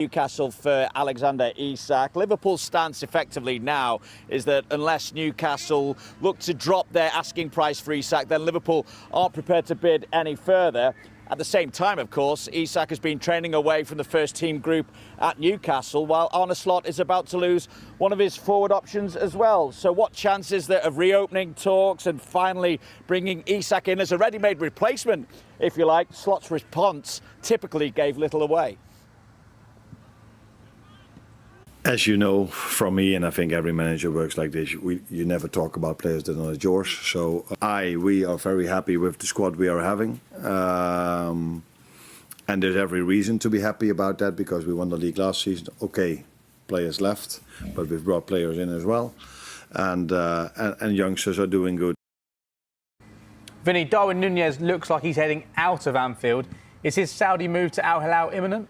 Newcastle for Alexander Isak. Liverpool's stance effectively now is that unless Newcastle look to drop their asking price for Isak, then Liverpool aren't prepared to bid any further. At the same time, of course, Isak has been training away from the first team group at Newcastle, while Arne Slot is about to lose one of his forward options as well. So what chance is there of reopening talks and finally bringing Isak in as a ready-made replacement, if you like? Slot's response typically gave little away. As you know from me, and I think every manager works like this, you never talk about players that are not yours. So we are very happy with the squad we are having. And there's every reason to be happy about that because we won the league last season. Okay, players left, but we've brought players in as well. And youngsters are doing good. Vinny, Darwin Núñez looks like he's heading out of Anfield. Is his Saudi move to Al Hilal imminent?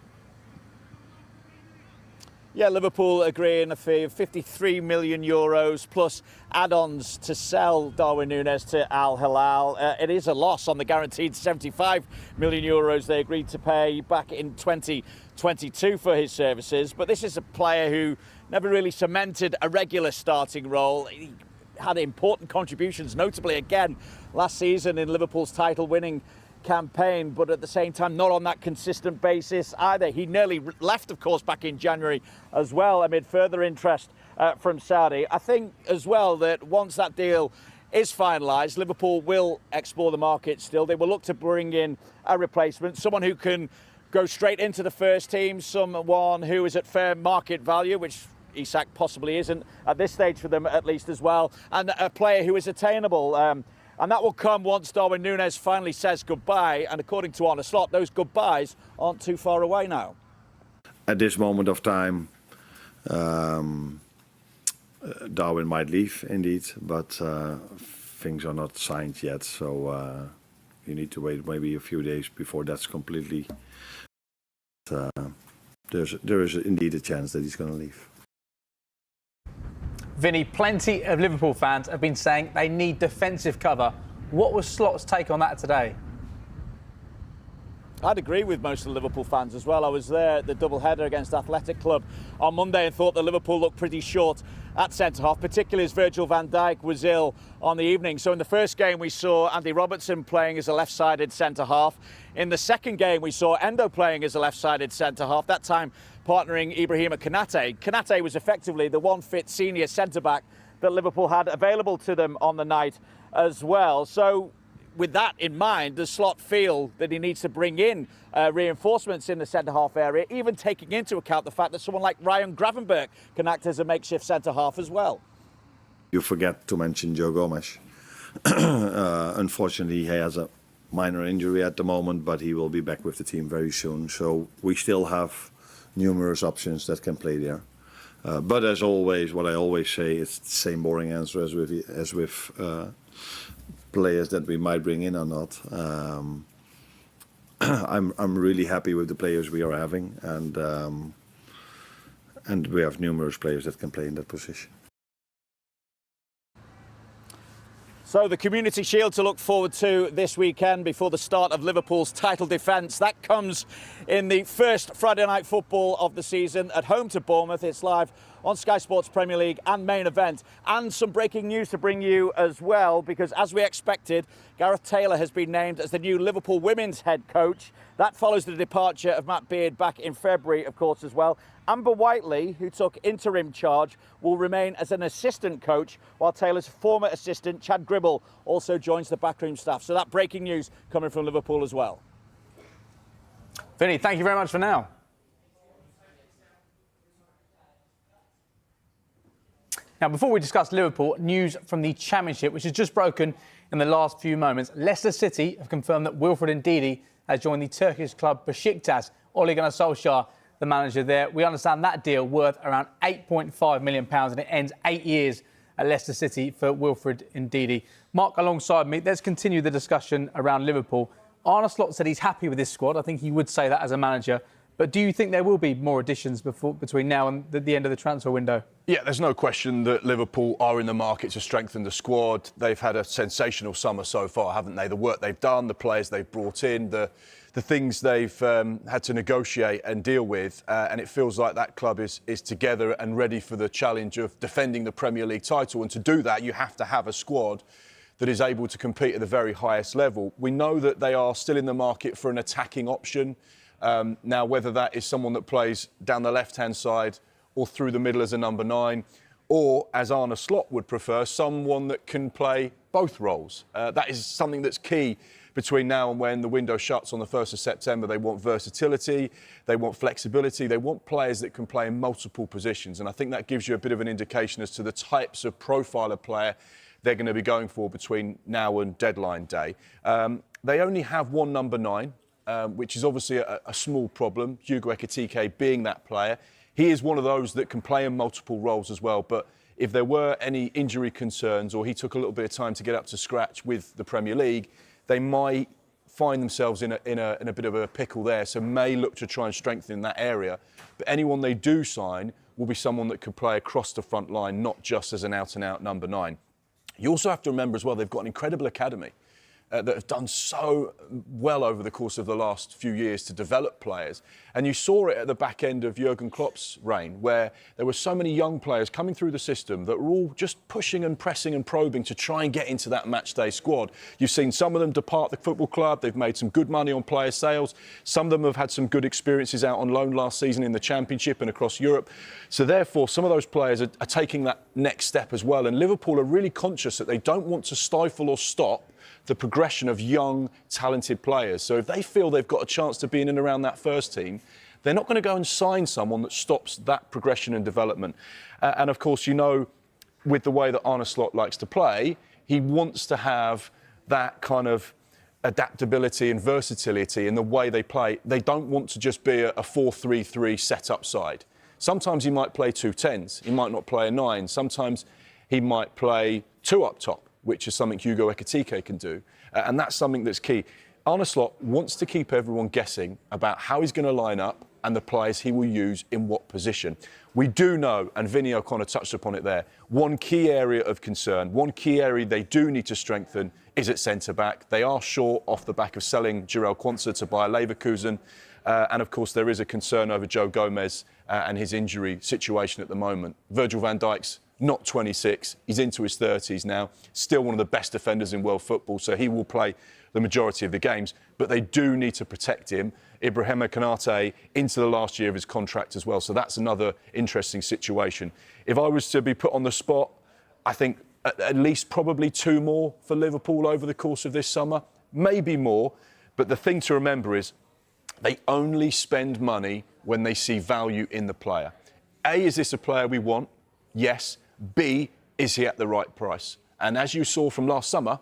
Yeah, Liverpool agreeing a fee of €53 million plus add-ons to sell Darwin Núñez to Al Hilal. It is a loss on the guaranteed €75 million they agreed to pay back in 2022 for his services. But this is a player who never really cemented a regular starting role. He had important contributions, notably again last season in Liverpool's title-winning campaign, but at the same time not on that consistent basis either. He nearly left, of course, back in January as well amid further interest from Saudi. I think as well that once that deal is finalised, Liverpool will explore the market still. They will look to bring in a replacement, someone who can go straight into the first team, someone who is at fair market value, which Isak possibly isn't at this stage for them at least as well, and a player who is attainable. And that will come once Darwin Núñez finally says goodbye. And according to Arne Slot, those goodbyes aren't too far away now. At this moment of time, Darwin might leave indeed, but things are not signed yet. So you need to wait maybe a few days before that's completely. There is indeed a chance that he's going to leave. Vinny, plenty of Liverpool fans have been saying they need defensive cover. What was Slot's take on that today? I'd agree with most of the Liverpool fans as well. I was there at the double-header against Athletic Club on Monday and thought that Liverpool looked pretty short at centre-half, particularly as Virgil van Dijk was ill on the evening. So in the first game, we saw Andy Robertson playing as a left-sided centre-half. In the second game, we saw Endo playing as a left-sided centre-half, that time partnering Ibrahima Konate. Konate was effectively the one fit senior centre-back that Liverpool had available to them on the night as well. So with that in mind, does Slot feel that he needs to bring in reinforcements in the centre-half area, even taking into account the fact that someone like Ryan Gravenberch can act as a makeshift centre-half as well? You forget to mention Joe Gomes. Unfortunately, he has a minor injury at the moment, but he will be back with the team very soon. So we still have numerous options that can play there. But as always, what I always say, it's the same boring answer as with players that we might bring in or not. I'm really happy with the players we are having, and we have numerous players that can play in that position. So the Community Shield to look forward to this weekend before the start of Liverpool's title defence. That comes in the first Friday night football of the season at home to Bournemouth. It's live on Sky Sports Premier League and Main Event. And some breaking news to bring you as well, because as we expected, Gareth Taylor has been named as the new Liverpool women's head coach. That follows the departure of Matt Beard back in February, of course, as well. Amber Whiteley, who took interim charge, will remain as an assistant coach, while Taylor's former assistant, Chad Gribble, also joins the backroom staff. So that breaking news coming from Liverpool as well. Vinny, thank you very much for now. Now, before we discuss Liverpool, news from the Championship, which has just broken in the last few moments. Leicester City have confirmed that Wilfred Ndidi has joined the Turkish club Besiktas. Ole Gunnar Solskjaer, the manager there. We understand that deal worth around £8.5 million, and it ends 8 years at Leicester City for Wilfred Ndidi. Mark, alongside me, let's continue the discussion around Liverpool. Arne Slot said he's happy with this squad. I think he would say that as a manager. But do you think there will be more additions between now and the end of the transfer window? Yeah, there's no question that Liverpool are in the market to strengthen the squad. They've had a sensational summer so far, haven't they? The work they've done, the players they've brought in, the the things they've had to negotiate and deal with, and it feels like that club is together and ready for the challenge of defending the Premier League title. And to do that, you have to have a squad that is able to compete at the very highest level. We know that they are still in the market for an attacking option. Now, whether that is someone that plays down the left-hand side or through the middle as a number 9, or, as Arne Slot would prefer, someone that can play both roles. That is something that's key between now and when the window shuts on the 1st of September. They want versatility, they want flexibility, they want players that can play in multiple positions. And I think that gives you a bit of an indication as to the types of profile of player they're going to be going for between now and deadline day. They only have one number 9, which is obviously a small problem, Hugo Ekitike being that player. He is one of those that can play in multiple roles as well, but if there were any injury concerns or he took a little bit of time to get up to scratch with the Premier League, they might find themselves in a bit of a pickle there, so may look to try and strengthen in that area. But anyone they do sign will be someone that could play across the front line, not just as an out-and-out number 9. You also have to remember as well, they've got an incredible academy that have done so well over the course of the last few years to develop players. And you saw it at the back end of Jurgen Klopp's reign, where there were so many young players coming through the system that were all just pushing and pressing and probing to try and get into that matchday squad. You've seen some of them depart the football club. They've made some good money on player sales. Some of them have had some good experiences out on loan last season in the Championship and across Europe. So therefore, some of those players are taking that next step as well. And Liverpool are really conscious that they don't want to stifle or stop the progression of young, talented players. So if they feel they've got a chance to be in and around that first team, they're not going to go and sign someone that stops that progression and development. And of course, you know, with the way that Arne Slot likes to play, he wants to have that kind of adaptability and versatility in the way they play. They don't want to just be a 4-3-3 set-up side. Sometimes he might play 2 10s. He might not play a 9. Sometimes he might play 2 up top, which is something Hugo Ekitike can do. And that's something that's key. Arne Slot wants to keep everyone guessing about how he's going to line up and the players he will use in what position. We do know, and Vinny O'Connor touched upon it there, one key area of concern, one key area they do need to strengthen is at centre-back. They are short off the back of selling Jarell Quansah to Bayer Leverkusen. And of course, there is a concern over Joe Gomez and his injury situation at the moment. Virgil van Dijk's not 26, he's into his 30s now, still one of the best defenders in world football, so he will play the majority of the games, but they do need to protect him. Ibrahima Konate into the last year of his contract as well, so that's another interesting situation. If I was to be put on the spot, I think at least probably 2 more for Liverpool over the course of this summer, maybe more, but the thing to remember is they only spend money when they see value in the player. A, is this a player we want? Yes. B, is he at the right price? And as you saw from last summer,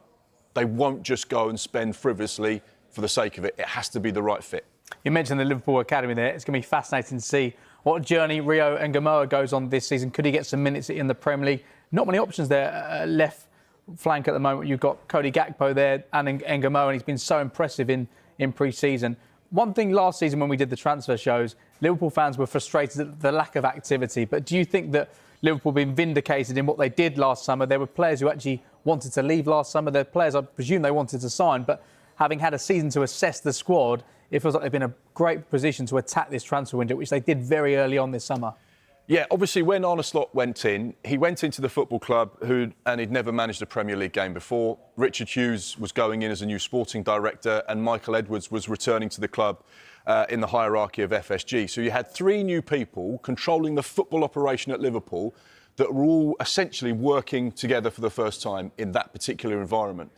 they won't just go and spend frivolously for the sake of it. It has to be the right fit. You mentioned the Liverpool Academy there. It's going to be fascinating to see what journey Rio Ngamoa goes on this season. Could he get some minutes in the Premier League? Not many options there. Left flank at the moment. You've got Cody Gakpo there and Ngamoa, and he's been so impressive in pre-season. One thing last season when we did the transfer shows, Liverpool fans were frustrated at the lack of activity. But do you think that Liverpool been vindicated in what they did last summer? There were players who actually wanted to leave last summer. There are players I presume they wanted to sign, but having had a season to assess the squad, it feels like they've been in a great position to attack this transfer window, which they did very early on this summer. Yeah, obviously when Arne Slot went in, he went into the football club and he'd never managed a Premier League game before. Richard Hughes was going in as a new sporting director and Michael Edwards was returning to the club in the hierarchy of FSG. So you had 3 new people controlling the football operation at Liverpool that were all essentially working together for the first time in that particular environment.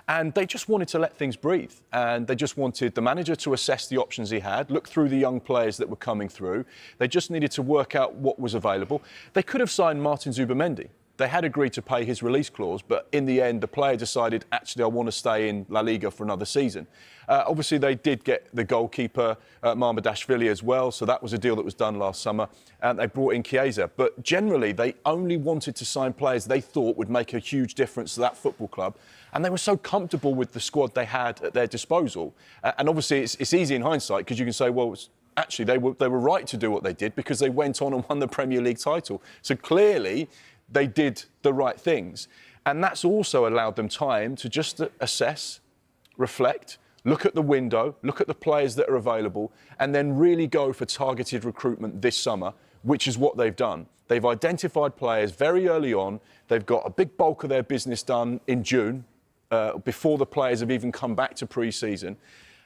And they just wanted to let things breathe. And they just wanted the manager to assess the options he had, look through the young players that were coming through. They just needed to work out what was available. They could have signed Martin Zubimendi. They had agreed to pay his release clause, but in the end, the player decided, actually, I want to stay in La Liga for another season. Obviously, they did get the goalkeeper, Mamadashvili, as well, so that was a deal that was done last summer. And they brought in Chiesa. But generally, they only wanted to sign players they thought would make a huge difference to that football club. And they were so comfortable with the squad they had at their disposal. And obviously, it's easy in hindsight, because you can say, well, actually, they were right to do what they did because they went on and won the Premier League title. So clearly, they did the right things. And that's also allowed them time to just assess, reflect, look at the window, look at the players that are available, and then really go for targeted recruitment this summer, which is what they've done. They've identified players very early on. They've got a big bulk of their business done in June, before the players have even come back to pre-season.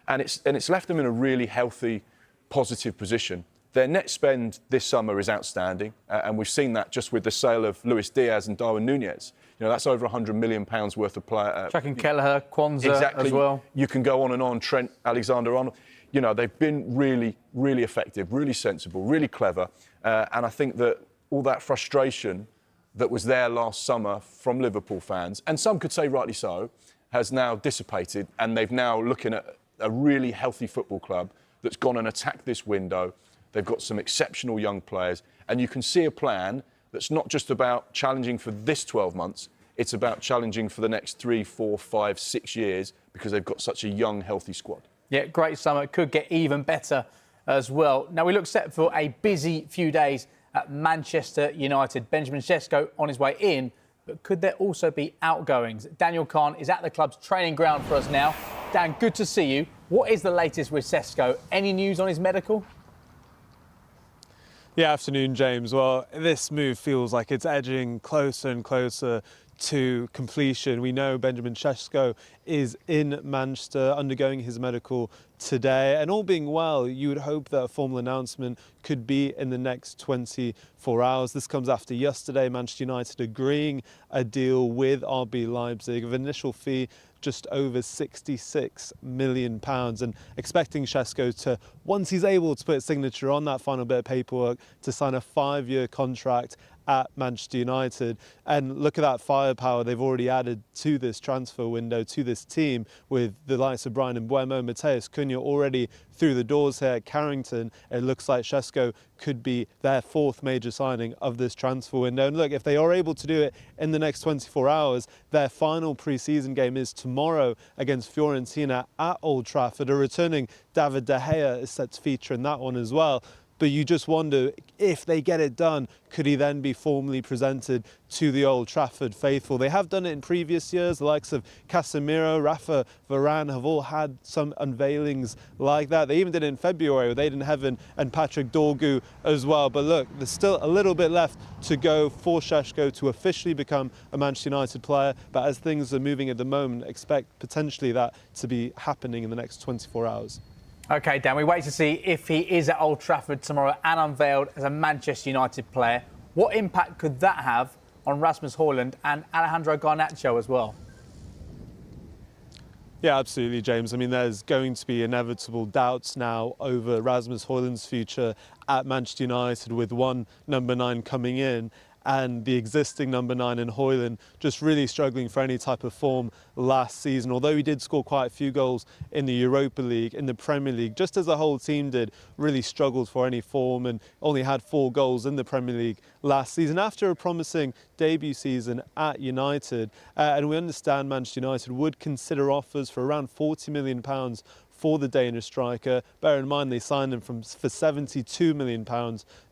And it's left them in a really healthy, positive position. Their net spend this summer is outstanding, and we've seen that just with the sale of Luis Diaz and Darwin Nunez. You know, that's over £100 million worth of player. Checking Kelleher, Kwanzaa exactly, as well. You can go on and on. Trent Alexander-Arnold. You know, they've been really, really effective, really sensible, really clever. And I think that all that frustration that was there last summer from Liverpool fans, and some could say rightly so, has now dissipated, and they've now looking at a really healthy football club that's gone and attacked this window. They've got some exceptional young players, and you can see a plan that's not just about challenging for this 12 months, it's about challenging for the next 3, 4, 5, 6 years, because they've got such a young, healthy squad. Yeah, great summer. It could get even better as well. Now, we look set for a busy few days at Manchester United. Benjamin Sesko on his way in, but could there also be outgoings? Daniel Kahn is at the club's training ground for us now. Dan, good to see you. What is the latest with Sesko? Any news on his medical? Yeah, afternoon, James. Well, this move feels like it's edging closer and closer to completion. We know Benjamin Sesko is in Manchester undergoing his medical today, and all being well, you would hope that a formal announcement could be in the next 24 hours. This comes after yesterday, Manchester United agreeing a deal with RB Leipzig of initial fee just over £66 million, and expecting Sesko to, once he's able to put a signature on that final bit of paperwork, to sign a 5-year contract at Manchester United. And look at that firepower they've already added to this transfer window, to this team, with the likes of Brian Mbeumo, Mateus Cunha already through the doors here at Carrington. It looks like Sesko could be their 4th major signing of this transfer window. And look, if they are able to do it in the next 24 hours, their final pre-season game is tomorrow against Fiorentina at Old Trafford. A returning David De Gea is set to feature in that one as well. But you just wonder, if they get it done, could he then be formally presented to the Old Trafford faithful? They have done it in previous years. The likes of Casemiro, Rafa Varane have all had some unveilings like that. They even did it in February with Aiden Heaven and Patrick Dorgu as well. But look, there's still a little bit left to go for Sesko to officially become a Manchester United player. But as things are moving at the moment, expect potentially that to be happening in the next 24 hours. OK, Dan, we wait to see if he is at Old Trafford tomorrow and unveiled as a Manchester United player. What impact could that have on Rasmus Højlund and Alejandro Garnacho as well? Yeah, absolutely, James. I mean, there's going to be inevitable doubts now over Rasmus Højlund's future at Manchester United, with one number 9 coming in and the existing number 9 in Højlund just really struggling for any type of form last season. Although he did score quite a few goals in the Europa League, in the Premier League, just as the whole team did, really struggled for any form and only had 4 goals in the Premier League last season after a promising debut season at United. And we understand Manchester United would consider offers for around £40 million for the Danish striker. Bear in mind they signed him for £72 million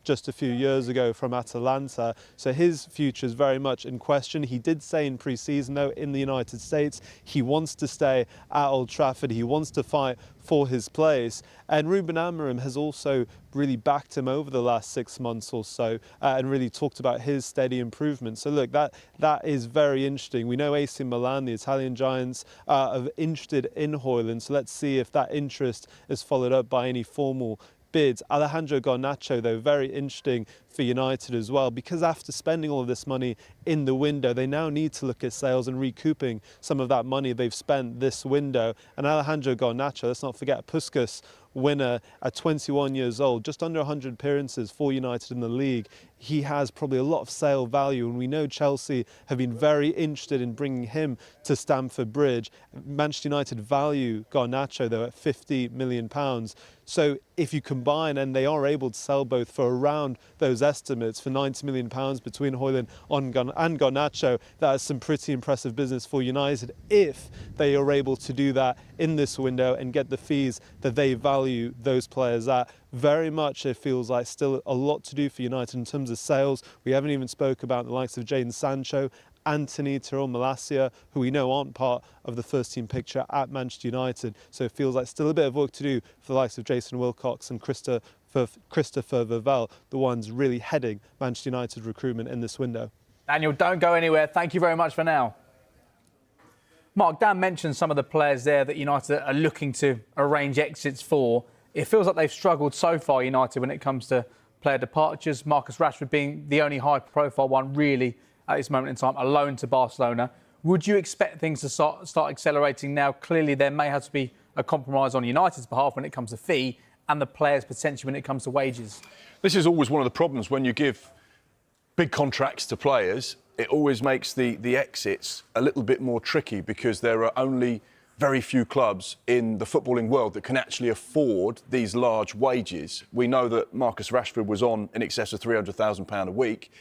just a few years ago from Atalanta. So his future is very much in question. He did say in pre-season, though, in the United States, he wants to stay at Old Trafford. He wants to fight for his place. And Ruben Amorim has also really backed him over the last 6 months or so and really talked about his steady improvement. So look, that is very interesting. We know AC Milan, the Italian giants, are interested in Højlund. So let's see if that interest is followed up by any formal bids. Alejandro Garnacho, though, very interesting for United as well, because after spending all of this money in the window, they now need to look at sales and recouping some of that money they've spent this window. And Alejandro Garnacho, let's not forget, Puskas winner at 21 years old, just under 100 appearances for United in the league. He has probably a lot of sale value, and we know Chelsea have been very interested in bringing him to Stamford Bridge. Manchester United value Garnacho, though, at £50 million. So if you combine, and they are able to sell both for around those estimates, for £90 million between Højlund and Garnacho, that is some pretty impressive business for United if they are able to do that in this window and get the fees that they value those players at. Very much it feels like still a lot to do for United in terms of sales. We haven't even spoke about the likes of Jadon Sancho Anthony, Tyrell Malacia, who we know aren't part of the first team picture at Manchester United. So it feels like still a bit of work to do for the likes of Jason Wilcox and Christopher Vervel, the ones really heading Manchester United recruitment in this window. Daniel, don't go anywhere. Thank you very much for now. Mark, Dan mentioned some of the players there that United are looking to arrange exits for. It feels like they've struggled so far, United, when it comes to player departures. Marcus Rashford being the only high-profile one, really, at this moment in time, a loan to Barcelona. Would you expect things to start accelerating now? Clearly, there may have to be a compromise on United's behalf when it comes to fee and the players potentially when it comes to wages. This is always one of the problems when you give big contracts to players. It always makes the exits a little bit more tricky because there are only very few clubs in the footballing world that can actually afford these large wages. We know that Marcus Rashford was on in excess of £300,000 a week.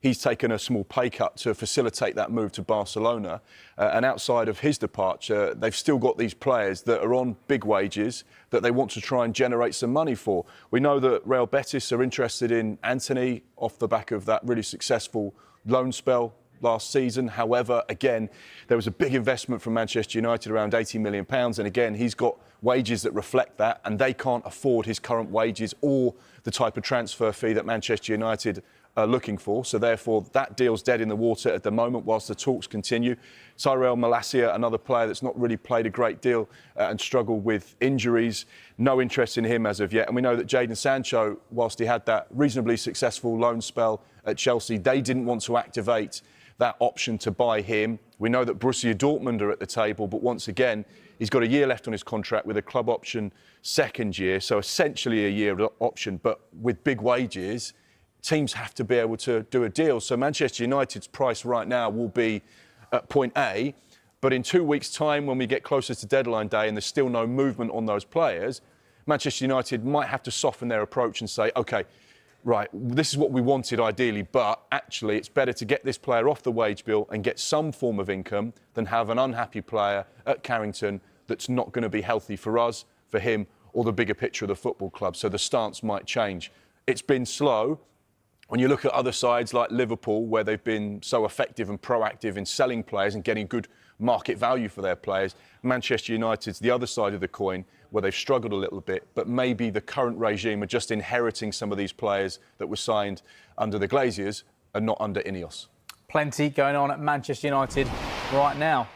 He's taken a small pay cut to facilitate that move to Barcelona. And outside of his departure, they've still got these players that are on big wages that they want to try and generate some money for. We know that Real Betis are interested in Anthony off the back of that really successful loan spell last season. However, again, there was a big investment from Manchester United, around £80 million. And again, he's got wages that reflect that, and they can't afford his current wages or the type of transfer fee that Manchester United are looking for. So therefore, that deal's dead in the water at the moment whilst the talks continue. Tyrell Malacia, another player that's not really played a great deal and struggled with injuries. No interest in him as of yet. And we know that Jadon Sancho, whilst he had that reasonably successful loan spell at Chelsea, they didn't want to activate that option to buy him. We know that Borussia Dortmund are at the table, but once again, he's got a year left on his contract with a club option second year, so essentially a year option, but with big wages, teams have to be able to do a deal. So Manchester United's price right now will be at point A, but in 2 weeks' time, when we get closer to deadline day and there's still no movement on those players, Manchester United might have to soften their approach and say, OK, right, this is what we wanted ideally, but actually it's better to get this player off the wage bill and get some form of income than have an unhappy player at Carrington that's not going to be healthy for us, for him, or the bigger picture of the football club. So the stance might change. It's been slow. When you look at other sides like Liverpool, where they've been so effective and proactive in selling players and getting good market value for their players, Manchester United's the other side of the coin, where they've struggled a little bit, but maybe the current regime are just inheriting some of these players that were signed under the Glaziers and not under Ineos. Plenty going on at Manchester United right now.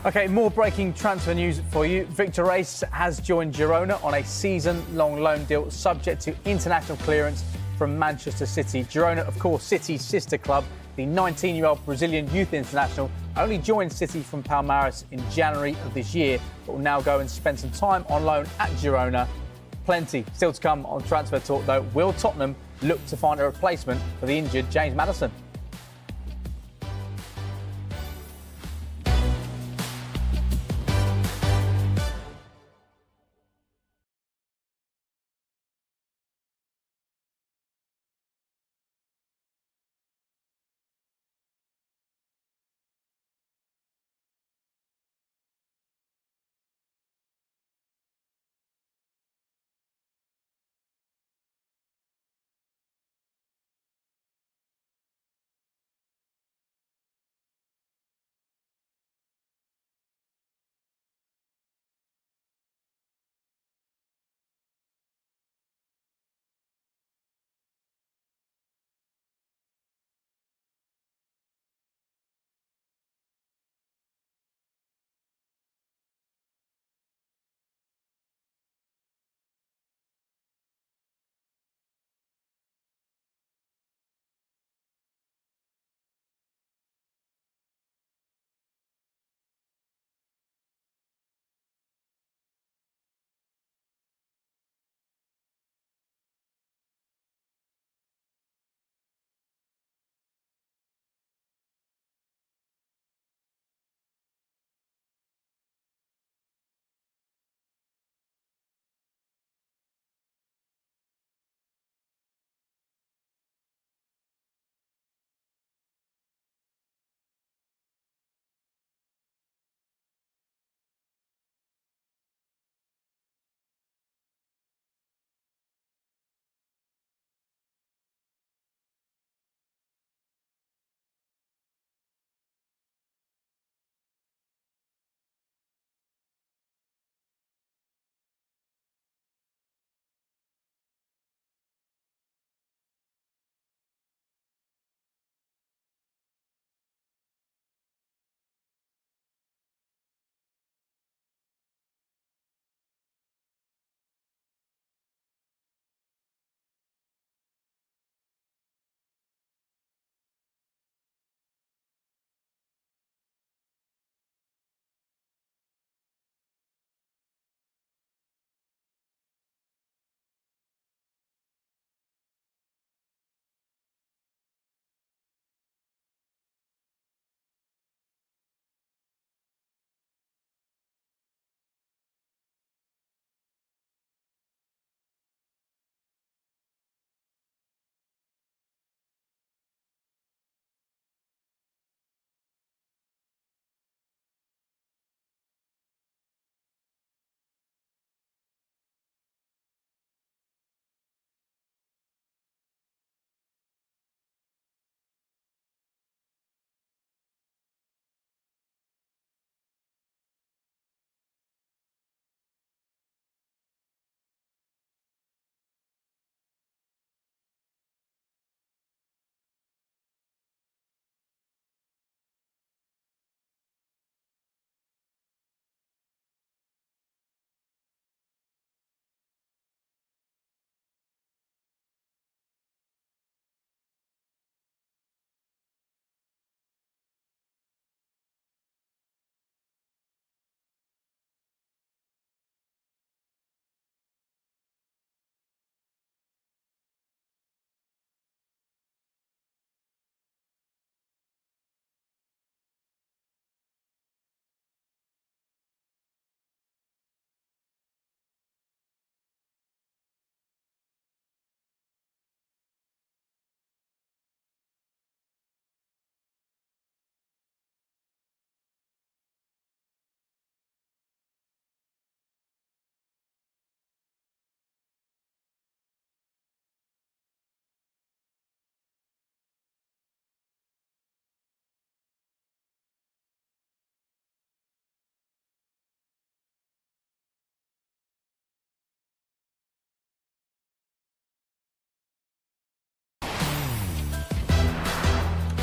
OK, more breaking transfer news for you. Victor Reis has joined Girona on a season-long loan deal subject to international clearance from Manchester City. Girona, of course, City's sister club. The 19-year-old Brazilian youth international only joined City from Palmeiras in January of this year, but will now go and spend some time on loan at Girona. Plenty still to come on Transfer Talk, though. Will Tottenham look to find a replacement for the injured James Maddison?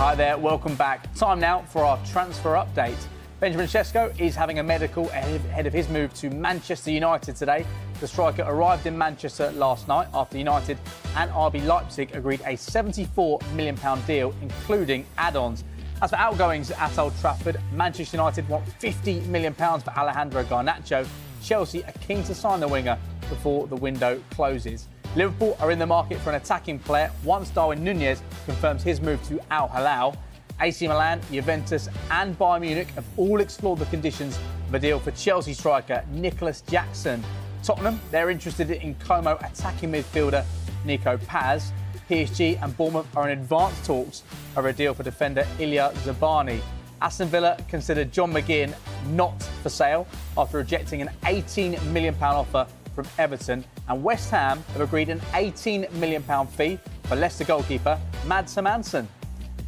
Hi there, welcome back. Time now for our transfer update. Benjamin Sesko is having a medical ahead of his move to Manchester United today. The striker arrived in Manchester last night after United and RB Leipzig agreed a £74 million deal, including add-ons. As for outgoings at Old Trafford, Manchester United want £50 million for Alejandro Garnacho. Chelsea are keen to sign the winger before the window closes. Liverpool are in the market for an attacking player once Darwin Núñez confirms his move to Al Hilal. AC Milan, Juventus and Bayern Munich have all explored the conditions of a deal for Chelsea striker Nicholas Jackson. Tottenham, they're interested in Como attacking midfielder Nico Paz. PSG and Bournemouth are in advanced talks over a deal for defender Ilya Zabani. Aston Villa considered John McGinn not for sale after rejecting an £18 million offer from Everton, and West Ham have agreed an £18 million fee for Leicester goalkeeper Mads Hermansen.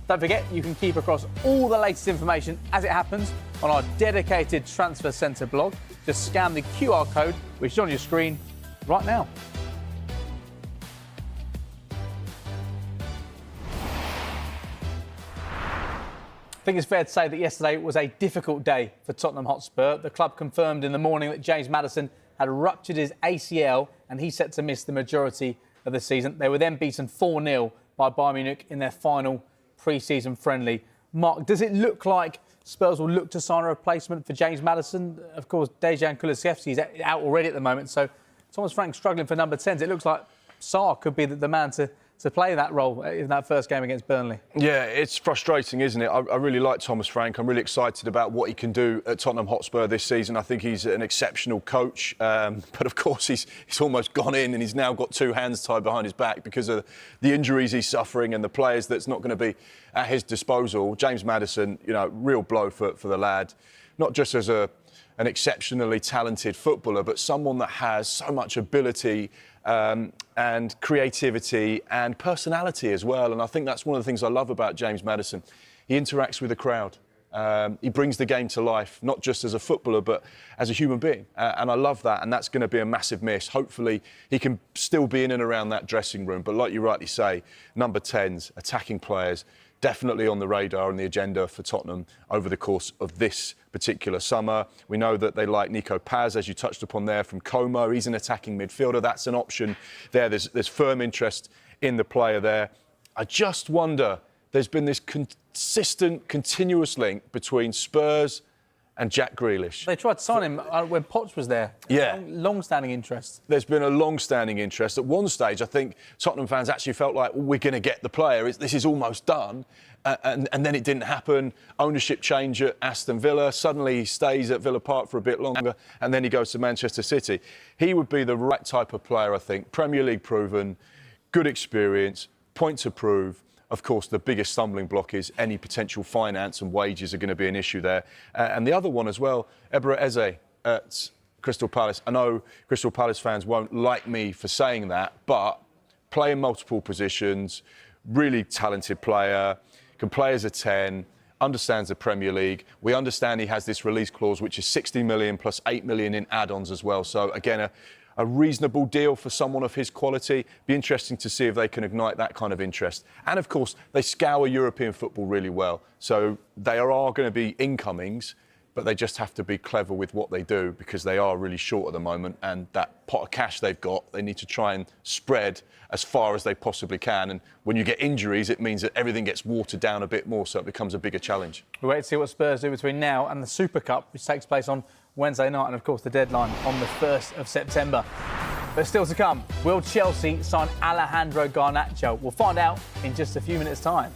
Don't forget, you can keep across all the latest information as it happens on our dedicated Transfer Centre blog. Just scan the QR code, which is on your screen right now. I think it's fair to say that yesterday was a difficult day for Tottenham Hotspur. The club confirmed in the morning that James Maddison had ruptured his ACL and he's set to miss the majority of the season. They were then beaten 4-0 by Bayern Munich in their final pre-season friendly. Mark, does it look like Spurs will look to sign a replacement for James Maddison? Of course, Dejan Kulusevski is out already at the moment, so Thomas Frank struggling for number 10s. It looks like Sarr could be the man to play that role in that first game against Burnley. Yeah, it's frustrating, isn't it? I really like Thomas Frank. I'm really excited about what he can do at Tottenham Hotspur this season. I think he's an exceptional coach. But, of course, he's almost gone in and he's now got two hands tied behind his back because of the injuries he's suffering and the players that's not going to be at his disposal. James Maddison, real blow for the lad. Not just as an exceptionally talented footballer, but someone that has so much ability and creativity and personality as well. And I think that's one of the things I love about James Maddison. He interacts with the crowd. He brings the game to life, not just as a footballer, but as a human being. And I love that. And that's going to be a massive miss. Hopefully, he can still be in and around that dressing room. But like you rightly say, number 10s, attacking players, definitely on the radar and the agenda for Tottenham over the course of this particular summer. We know that they like Nico Paz, as you touched upon there, from Como. He's an attacking midfielder. That's an option there. There's firm interest in the player there. I just wonder, there's been this consistent, continuous link between Spurs and Jack Grealish. They tried to sign him when Potts was there. Yeah. Long-standing interest. There's been a long-standing interest. At one stage, I think Tottenham fans actually felt like, we're going to get the player. This is almost done. And then it didn't happen. Ownership change at Aston Villa. Suddenly he stays at Villa Park for a bit longer. And then he goes to Manchester City. He would be the right type of player, I think. Premier League proven, good experience, point to prove. Of course, the biggest stumbling block is any potential finance and wages are going to be an issue there. And the other one as well, Eberechi Eze at Crystal Palace. I know Crystal Palace fans won't like me for saying that, but playing multiple positions, really talented player, can play as a 10, understands the Premier League. We understand he has this release clause, which is 60 million plus 8 million in add-ons as well. So, again, a reasonable deal for someone of his quality. Be interesting to see if they can ignite that kind of interest. And, of course, they scour European football really well. So there are going to be incomings, but they just have to be clever with what they do because they are really short at the moment. And that pot of cash they've got, they need to try and spread as far as they possibly can. And when you get injuries, it means that everything gets watered down a bit more, so it becomes a bigger challenge. We'll wait to see what Spurs do between now and the Super Cup, which takes place on Wednesday night, and of course the deadline on the 1st of September. But still to come, will Chelsea sign Alejandro Garnacho? We'll find out in just a few minutes' time.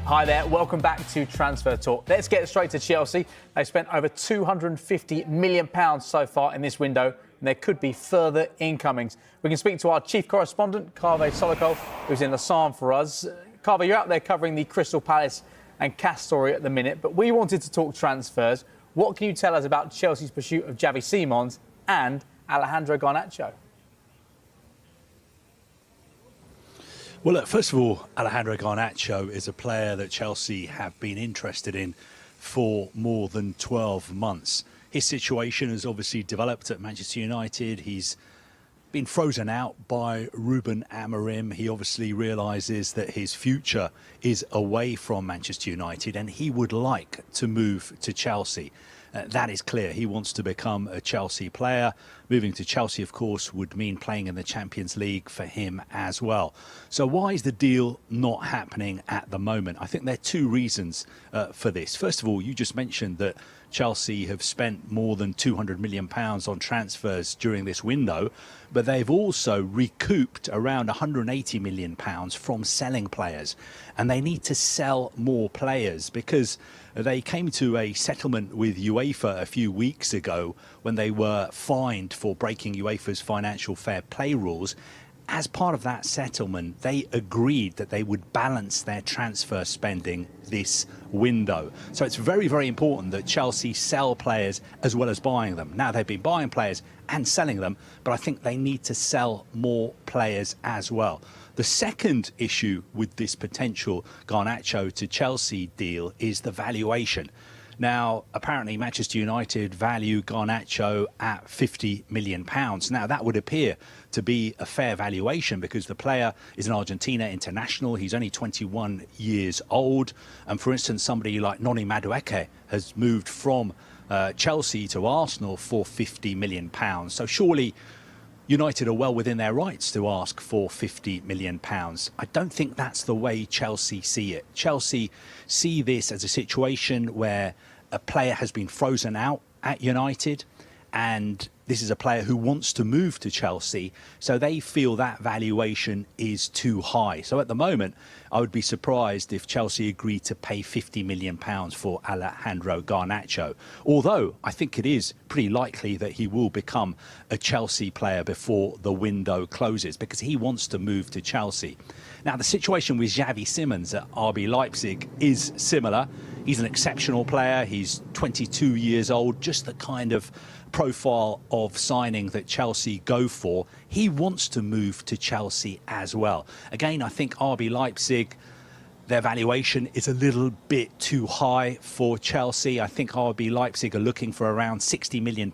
Hi there, welcome back to Transfer Talk. Let's get straight to Chelsea. They've spent over £250 million so far in this window, and there could be further incomings. We can speak to our chief correspondent, Kaveh Solokol, who's in Lausanne for us. Kaveh, you're out there covering the Crystal Palace and Cass story at the minute, but we wanted to talk transfers. What can you tell us about Chelsea's pursuit of Xavi Simons and Alejandro Garnacho? Well, look, first of all, Alejandro Garnacho is a player that Chelsea have been interested in for more than 12 months. His situation has obviously developed at Manchester United. He's been frozen out by Ruben Amorim. He obviously realises that his future is away from Manchester United and he would like to move to Chelsea. That is clear. He wants to become a Chelsea player. Moving to Chelsea, of course, would mean playing in the Champions League for him as well. So why is the deal not happening at the moment? I think there are two reasons for this. First of all, you just mentioned that Chelsea have spent more than £200 million on transfers during this window, but they've also recouped around £180 million from selling players. And they need to sell more players because they came to a settlement with UEFA a few weeks ago when they were fined for breaking UEFA's financial fair play rules. As part of that settlement, they agreed that they would balance their transfer spending this window. So it's very, very important that Chelsea sell players as well as buying them. Now, they've been buying players and selling them, but I think they need to sell more players as well. The second issue with this potential Garnacho to Chelsea deal is the valuation. Now, apparently Manchester United value Garnacho at £50 million. Now, that would appear to be a fair valuation because the player is an Argentina international. He's only 21 years old. And for instance, somebody like Noni Madueke has moved from Chelsea to Arsenal for £50 million. So surely United are well within their rights to ask for £50 million. I don't think that's the way Chelsea see it. Chelsea see this as a situation where a player has been frozen out at United and this is a player who wants to move to Chelsea, so they feel that valuation is too high. So at the moment, I would be surprised if Chelsea agreed to pay £50 million for Alejandro Garnacho, although I think it is pretty likely that he will become a Chelsea player before the window closes because he wants to move to Chelsea. Now, the situation with Xavi Simons at RB Leipzig is similar. He's an exceptional player. He's 22 years old, just the kind of profile of signing that Chelsea go for. He wants to move to Chelsea as well. Again, I think RB Leipzig, their valuation is a little bit too high for Chelsea. I think RB Leipzig are looking for around £60 million.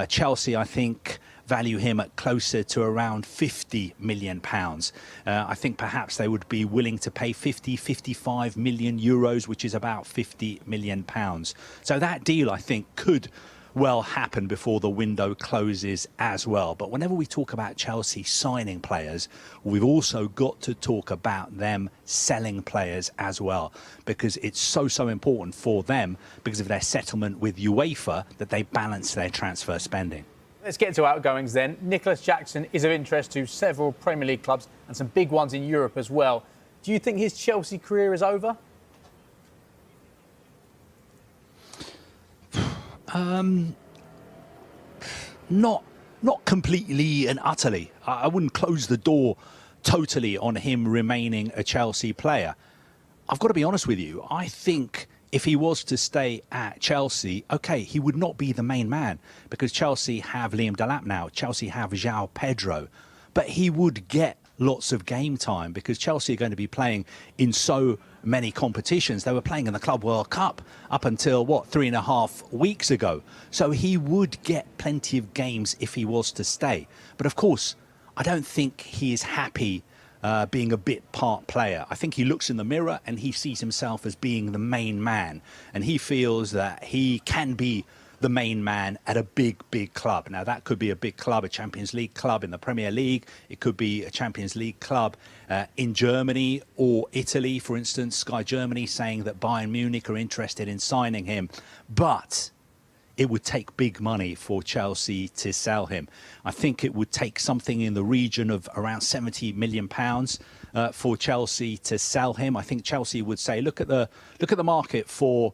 Chelsea, I think, value him at closer to around £50 million. I think perhaps they would be willing to pay 55 million euros, which is about £50 million. So that deal, I think, could well happen before the window closes as well. But whenever we talk about Chelsea signing players, we've also got to talk about them selling players as well, because it's so important for them because of their settlement with UEFA that they balance their transfer spending. Let's get to outgoings then. Nicholas Jackson is of interest to several Premier League clubs and some big ones in Europe as well. Do you think his Chelsea career is over? Not completely and utterly. I wouldn't close the door totally on him remaining a Chelsea player. I've got to be honest with you. I think if he was to stay at Chelsea, OK, he would not be the main man because Chelsea have Liam Delap now. Chelsea have João Pedro. But he would get lots of game time because Chelsea are going to be playing in so many competitions. They were playing in the Club World Cup up until, 3.5 weeks ago. So he would get plenty of games if he was to stay. But of course, I don't think he is happy being a bit part player. I think he looks in the mirror and he sees himself as being the main man. And he feels that he can be the main man at a big club. Now, that could be a big club, a Champions League club in the Premier League. It could be a Champions League club in Germany or Italy, for instance. Sky Germany saying that Bayern Munich are interested in signing him. But it would take big money for Chelsea to sell him. I think it would take something in the region of around £70 million for Chelsea to sell him. I think Chelsea would say, look at the market for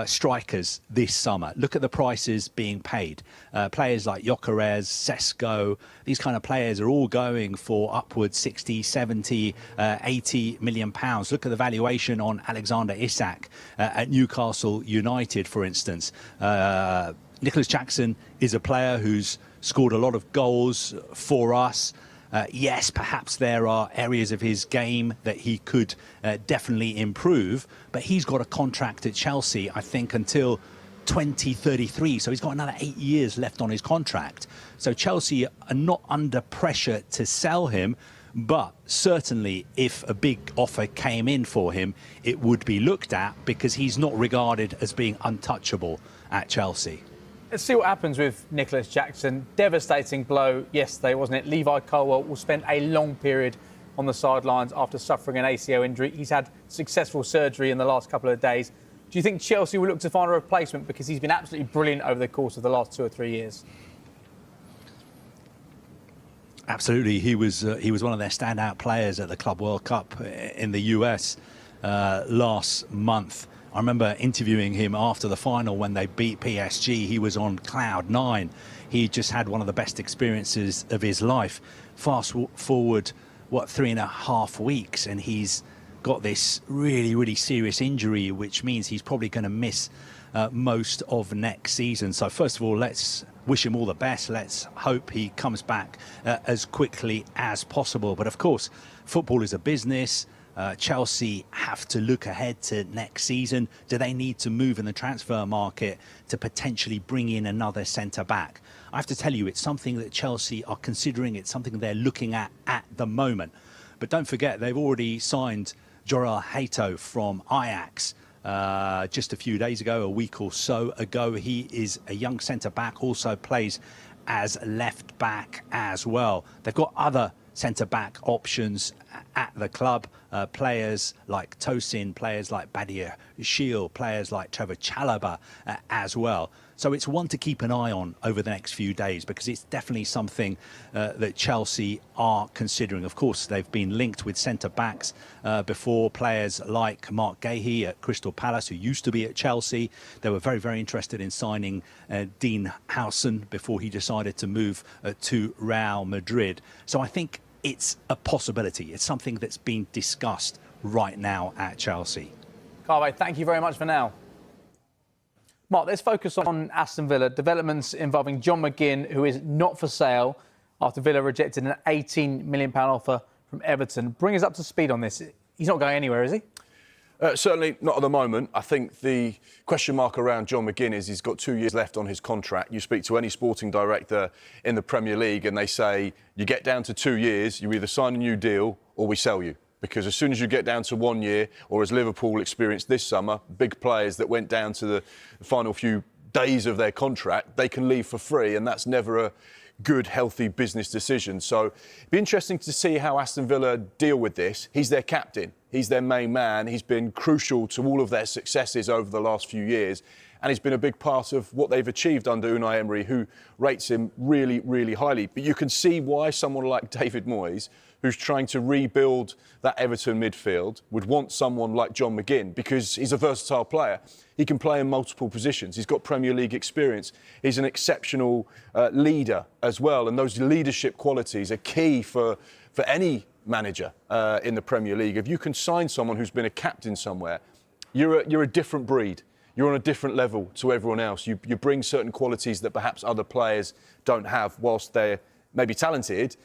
strikers this summer. Look at the prices being paid. Players like Gyökeres, Sesko, these kind of players are all going for upwards 60, 70, 80 million pounds. Look at the valuation on Alexander Isak at Newcastle United, for instance. Nicholas Jackson is a player who's scored a lot of goals for us. Yes, perhaps there are areas of his game that he could definitely improve, but he's got a contract at Chelsea, I think, until 2033. So he's got another 8 years left on his contract. So Chelsea are not under pressure to sell him, but certainly if a big offer came in for him, it would be looked at because he's not regarded as being untouchable at Chelsea. Let's see what happens with Nicholas Jackson. Devastating blow yesterday, wasn't it? Levi Colwill will spend a long period on the sidelines after suffering an ACL injury. He's had successful surgery in the last couple of days. Do you think Chelsea will look to find a replacement because he's been absolutely brilliant over the course of the last 2 or 3 years? Absolutely, he was one of their standout players at the Club World Cup in the US last month. I remember interviewing him after the final when they beat PSG. He was on cloud 9. He just had one of the best experiences of his life. Fast forward, 3.5 weeks, and he's got this really, really serious injury, which means he's probably going to miss most of next season. So first of all, let's wish him all the best. Let's hope he comes back as quickly as possible. But of course, football is a business. Chelsea have to look ahead to next season. Do they need to move in the transfer market to potentially bring in another centre-back? I have to tell you, it's something that Chelsea are considering. It's something they're looking at the moment. But don't forget, they've already signed Jorel Hato from Ajax just a few days ago, a week or so ago. He is a young centre-back, also plays as left-back as well. They've got other centre-back options at the club, players like Tosin, players like Badia Shield, players like Trevor Chalobah as well. So it's one to keep an eye on over the next few days because it's definitely something that Chelsea are considering. Of course, they've been linked with centre-backs before, players like Mark Gahey at Crystal Palace, who used to be at Chelsea. They were very, very interested in signing Dean Howson before he decided to move to Real Madrid. So I think it's a possibility. It's something that's being discussed right now at Chelsea. Carve, thank you very much for now. Mark, let's focus on Aston Villa. Developments involving John McGinn, who is not for sale after Villa rejected an £18 million offer from Everton. Bring us up to speed on this. He's not going anywhere, is he? Certainly not at the moment. I think the question mark around John McGinn is he's got 2 years left on his contract. You speak to any sporting director in the Premier League and they say, you get down to 2 years, you either sign a new deal or we sell you. Because as soon as you get down to 1 year, or as Liverpool experienced this summer, big players that went down to the final few days of their contract, they can leave for free, and that's never a good, healthy business decision. So it'd be interesting to see how Aston Villa deal with this. He's their captain. He's their main man. He's been crucial to all of their successes over the last few years. And he's been a big part of what they've achieved under Unai Emery, who rates him really, really highly. But you can see why someone like David Moyes, who's trying to rebuild that Everton midfield, would want someone like John McGinn, because he's a versatile player. He can play in multiple positions. He's got Premier League experience. He's an exceptional leader as well. And those leadership qualities are key for any manager in the Premier League. If you can sign someone who's been a captain somewhere, you're a different breed. You're on a different level to everyone else. You bring certain qualities that perhaps other players don't have. Whilst they're maybe talented,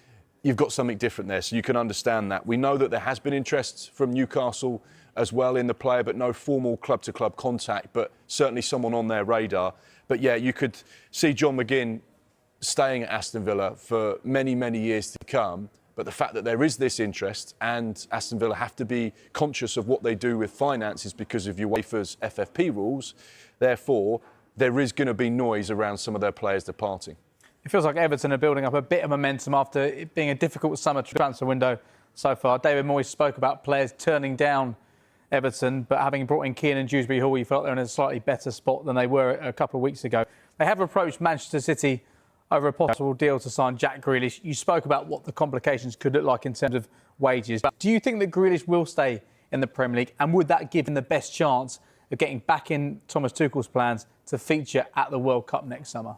you've got something different there, so you can understand that. We know that there has been interest from Newcastle as well in the player, but no formal club-to-club contact, but certainly someone on their radar. But yeah, you could see John McGinn staying at Aston Villa for many, many years to come. But the fact that there is this interest, and Aston Villa have to be conscious of what they do with finances because of UEFA's FFP rules, therefore, there is going to be noise around some of their players departing. It feels like Everton are building up a bit of momentum after it being a difficult summer transfer window so far. David Moyes spoke about players turning down Everton, but having brought in Keane and Dewsbury Hall, you felt they're in a slightly better spot than they were a couple of weeks ago. They have approached Manchester City over a possible deal to sign Jack Grealish. You spoke about what the complications could look like in terms of wages. Do you think that Grealish will stay in the Premier League, and would that give him the best chance of getting back in Thomas Tuchel's plans to feature at the World Cup next summer?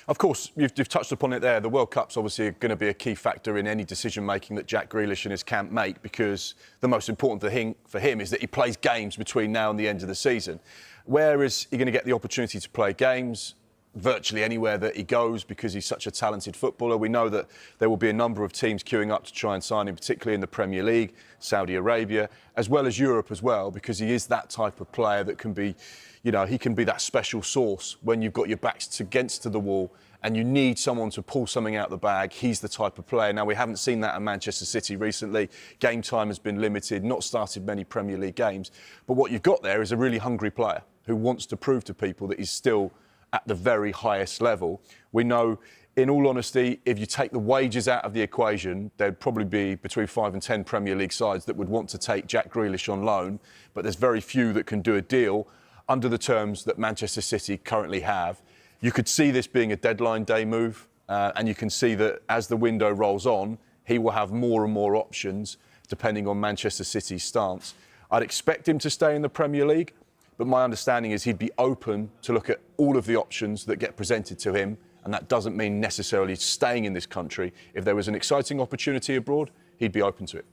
Of course, you've touched upon it there. The World Cup's obviously going to be a key factor in any decision-making that Jack Grealish and his camp make, because the most important thing for him is that he plays games between now and the end of the season. Where is he going to get the opportunity to play games? Virtually anywhere that he goes, because he's such a talented footballer. We know that there will be a number of teams queuing up to try and sign him, particularly in the Premier League, Saudi Arabia, as well as Europe as well, because he is that type of player that can be, you know, he can be that special source when you've got your backs against the wall and you need someone to pull something out the bag. He's the type of player. Now, we haven't seen that at Manchester City recently. Game time has been limited, not started many Premier League games. But what you've got there is a really hungry player who wants to prove to people that he's still at the very highest level. We know, in all honesty, if you take the wages out of the equation, there'd probably be between 5 and 10 Premier League sides that would want to take Jack Grealish on loan, but there's very few that can do a deal under the terms that Manchester City currently have. You could see this being a deadline day move, and you can see that as the window rolls on, he will have more and more options depending on Manchester City's stance. I'd expect him to stay in the Premier League, but my understanding is he'd be open to look at all of the options that get presented to him, and that doesn't mean necessarily staying in this country. If there was an exciting opportunity abroad, he'd be open to it.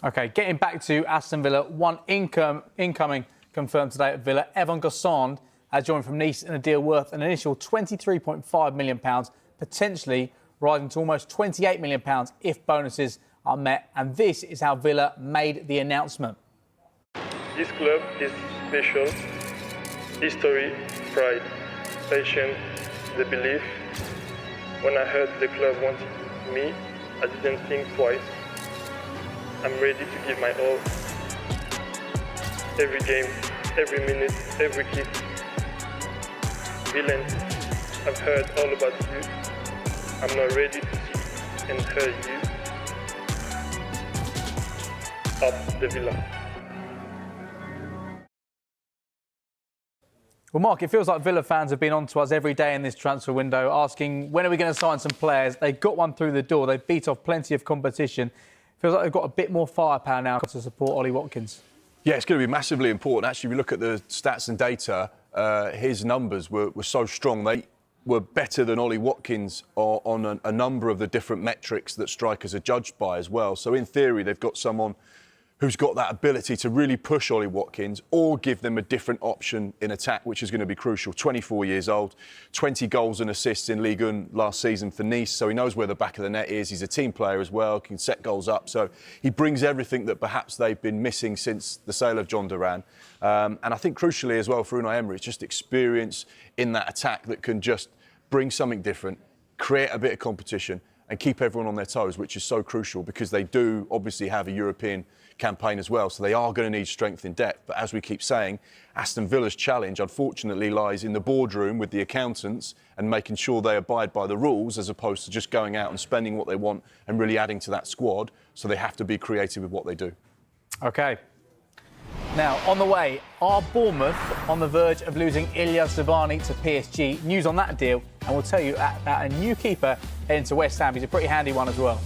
OK, getting back to Aston Villa, one incoming confirmed today at Villa. Evan Gossond has joined from Nice in a deal worth an initial £23.5 million, potentially rising to almost £28 million if bonuses are met. And this is how Villa made the announcement. This club is special. History, pride, passion, the belief. When I heard the club wanted me, I didn't think twice. I'm ready to give my all. Every game, every minute, every kick. Villain, I've heard all about you. I'm not ready to see and hear you. Up the Villa. Well, Mark, it feels like Villa fans have been on to us every day in this transfer window, asking when are we going to sign some players. They got one through the door. They beat off plenty of competition. Feels like they've got a bit more firepower now to support Ollie Watkins. Yeah, it's going to be massively important. Actually, if you look at the stats and data, his numbers were so strong. They were better than Ollie Watkins on a number of the different metrics that strikers are judged by as well. So in theory, they've got someone who's got that ability to really push Ollie Watkins or give them a different option in attack, which is going to be crucial. 24 years old, 20 goals and assists in Ligue 1 last season for Nice, so he knows where the back of the net is. He's a team player as well, can set goals up. So he brings everything that perhaps they've been missing since the sale of John Duran. And I think crucially as well for Unai Emery, it's just experience in that attack that can just bring something different, create a bit of competition and keep everyone on their toes, which is so crucial because they do obviously have a European campaign as well, so they are going to need strength in depth. But as we keep saying, Aston Villa's challenge unfortunately lies in the boardroom with the accountants and making sure they abide by the rules as opposed to just going out and spending what they want and really adding to that squad. So they have to be creative with what they do. OK. Now, on the way, are Bournemouth on the verge of losing Ilya Savani to PSG? News on that deal, and we'll tell you about a new keeper heading to West Ham. He's a pretty handy one as well.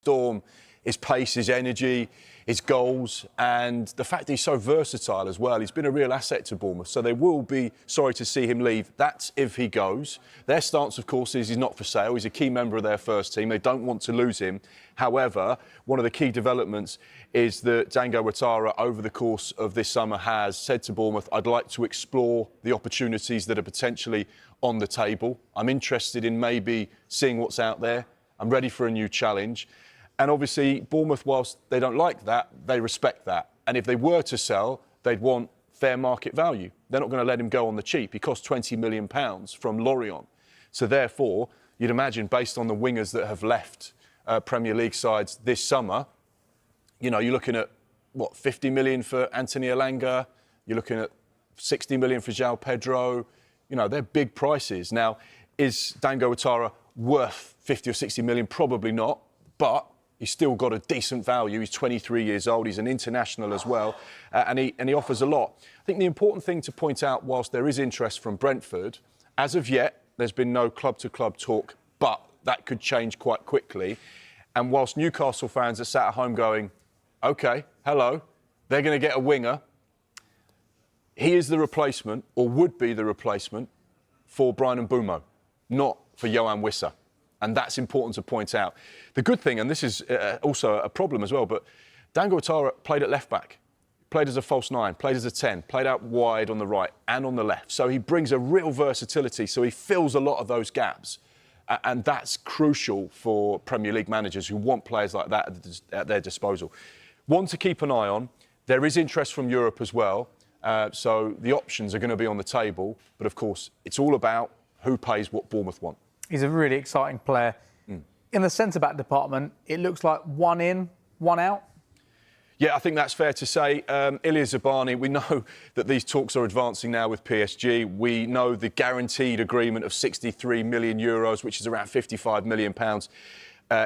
storm his pace, his energy, his goals, and the fact that he's so versatile as well. He's been a real asset to Bournemouth, so they will be sorry to see him leave. That's if he goes. Their stance, of course, is he's not for sale. He's a key member of their first team. They don't want to lose him. However, one of the key developments is that Dango Ouattara, over the course of this summer, has said to Bournemouth, I'd like to explore the opportunities that are potentially on the table. I'm interested in maybe seeing what's out there. I'm ready for a new challenge. And obviously, Bournemouth, whilst they don't like that, they respect that. And if they were to sell, they'd want fair market value. They're not going to let him go on the cheap. He cost £20 million from Lorient. So therefore, you'd imagine, based on the wingers that have left Premier League sides this summer, you know, you're looking at, what, 50 million for Anthony Elanga, you're looking at 60 million for João Pedro. You know, they're big prices. Now, is Dango Ouattara worth 50 or 60 million? Probably not, but he's still got a decent value. He's 23 years old. He's an international as well, and he offers a lot. I think the important thing to point out, whilst there is interest from Brentford, as of yet, there's been no club-to-club talk, but that could change quite quickly. And whilst Newcastle fans are sat at home going, OK, hello, they're going to get a winger, he is the replacement, or would be the replacement, for Bryan Mbeumo, not for Yoane Wissa. And that's important to point out. The good thing, and this is also a problem as well, but Dango Ouattara played at left-back, played as a false nine, played as a 10, played out wide on the right and on the left. So he brings a real versatility, so he fills a lot of those gaps. And that's crucial for Premier League managers who want players like that at their disposal. One to keep an eye on. There is interest from Europe as well. So the options are going to be on the table. But, of course, it's all about who pays what Bournemouth want. He's a really exciting player. In the centre-back department, it looks like one in, one out. Yeah, I think that's fair to say. Ilya Zabani, we know that these talks are advancing now with PSG. We know the guaranteed agreement of 63 million euros, which is around 55 million pounds,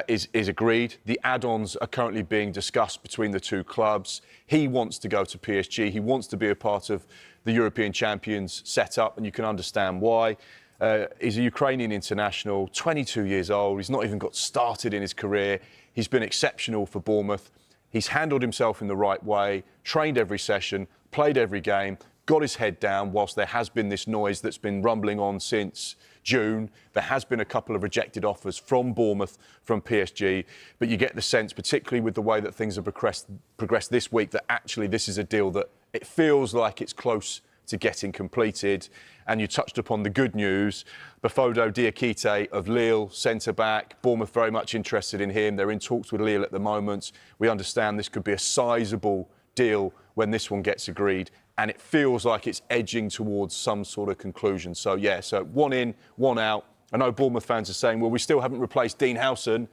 is agreed. The add-ons are currently being discussed between the two clubs. He wants to go to PSG. He wants to be a part of the European champions setup, and you can understand why. He's a Ukrainian international, 22 years old. He's not even got started in his career. He's been exceptional for Bournemouth. He's handled himself in the right way, trained every session, played every game, got his head down whilst there has been this noise that's been rumbling on since June. There has been a couple of rejected offers from Bournemouth, from PSG, but you get the sense, particularly with the way that things have progressed this week, that actually this is a deal that it feels like it's close to getting completed. And you touched upon the good news. Bafodo Diakite of Lille, centre-back. Bournemouth very much interested in him. They're in talks with Lille at the moment. We understand this could be a sizable deal when this one gets agreed. And it feels like it's edging towards some sort of conclusion. So, yeah, so one in, one out. I know Bournemouth fans are saying, well, we still haven't replaced Dean Howson.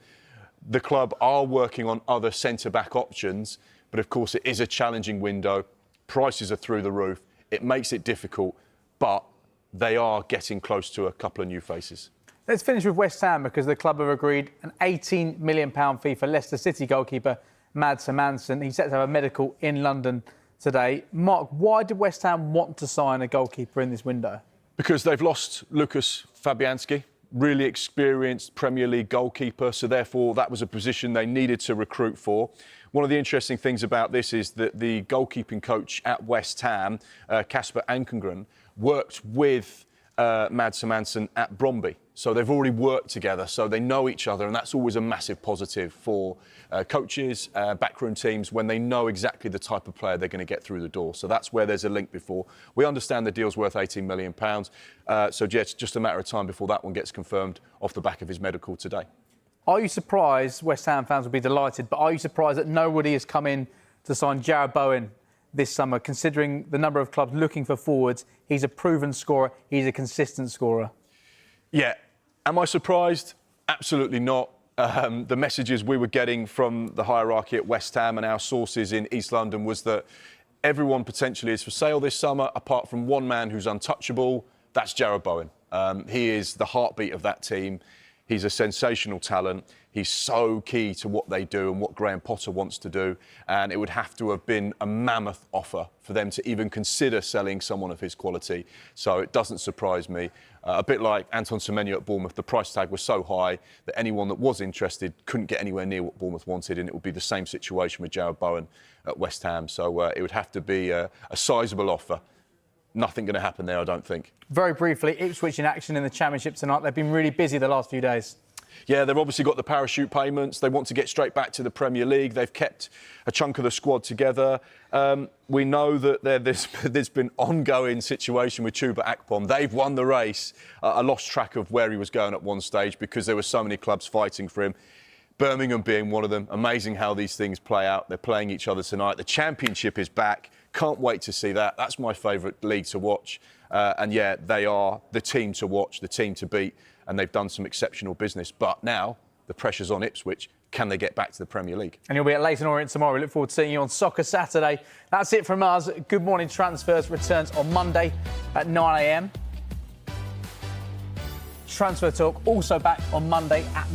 The club are working on other centre-back options. But, of course, it is a challenging window. Prices are through the roof. It makes it difficult, but they are getting close to a couple of new faces. Let's finish with West Ham, because the club have agreed an £18 million fee for Leicester City goalkeeper Mads Hermansen. He's set to have a medical in London today. Mark, why did West Ham want to sign a goalkeeper in this window? Because they've lost Lucas Fabianski, really experienced Premier League goalkeeper, so therefore that was a position they needed to recruit for. One of the interesting things about this is that the goalkeeping coach at West Ham, Kasper Ankengren, worked with Mads Hermansen at Bromby. So they've already worked together, so they know each other, and that's always a massive positive for coaches, backroom teams, when they know exactly the type of player they're going to get through the door. So that's where there's a link before. We understand the deal's worth £18 million, so yeah, it's just a matter of time before that one gets confirmed off the back of his medical today. Are you surprised, West Ham fans will be delighted, but are you surprised that nobody has come in to sign Jarrod Bowen this summer, considering the number of clubs looking for forwards? He's a proven scorer. He's a consistent scorer. Yeah. Am I surprised? Absolutely not. The messages we were getting from the hierarchy at West Ham and our sources in East London was that everyone potentially is for sale this summer, apart from one man who's untouchable. That's Jarrod Bowen. He is the heartbeat of that team. He's a sensational talent. He's so key to what they do and what Graham Potter wants to do. And it would have to have been a mammoth offer for them to even consider selling someone of his quality. So it doesn't surprise me. A bit like Anton Semenyo at Bournemouth, the price tag was so high that anyone that was interested couldn't get anywhere near what Bournemouth wanted, and it would be the same situation with Jared Bowen at West Ham. So it would have to be a sizable offer. Nothing going to happen there, I don't think. Very briefly, Ipswich in action in the Championship tonight. They've been really busy the last few days. Yeah, they've obviously got the parachute payments. They want to get straight back to the Premier League. They've kept a chunk of the squad together. We know that there's been ongoing situation with Chuba Akpom. They've won the race. I lost track of where he was going at one stage because there were so many clubs fighting for him. Birmingham being one of them. Amazing how these things play out. They're playing each other tonight. The Championship is back. Can't wait to see that. That's my favourite league to watch. And yeah, they are the team to watch, the team to beat. And they've done some exceptional business. But now the pressure's on Ipswich. Can they get back to the Premier League? And you'll be at Leyton Orient tomorrow. We look forward to seeing you on Soccer Saturday. That's it from us. Good Morning Transfers returns on Monday at 9 a.m. Transfer Talk also back on Monday at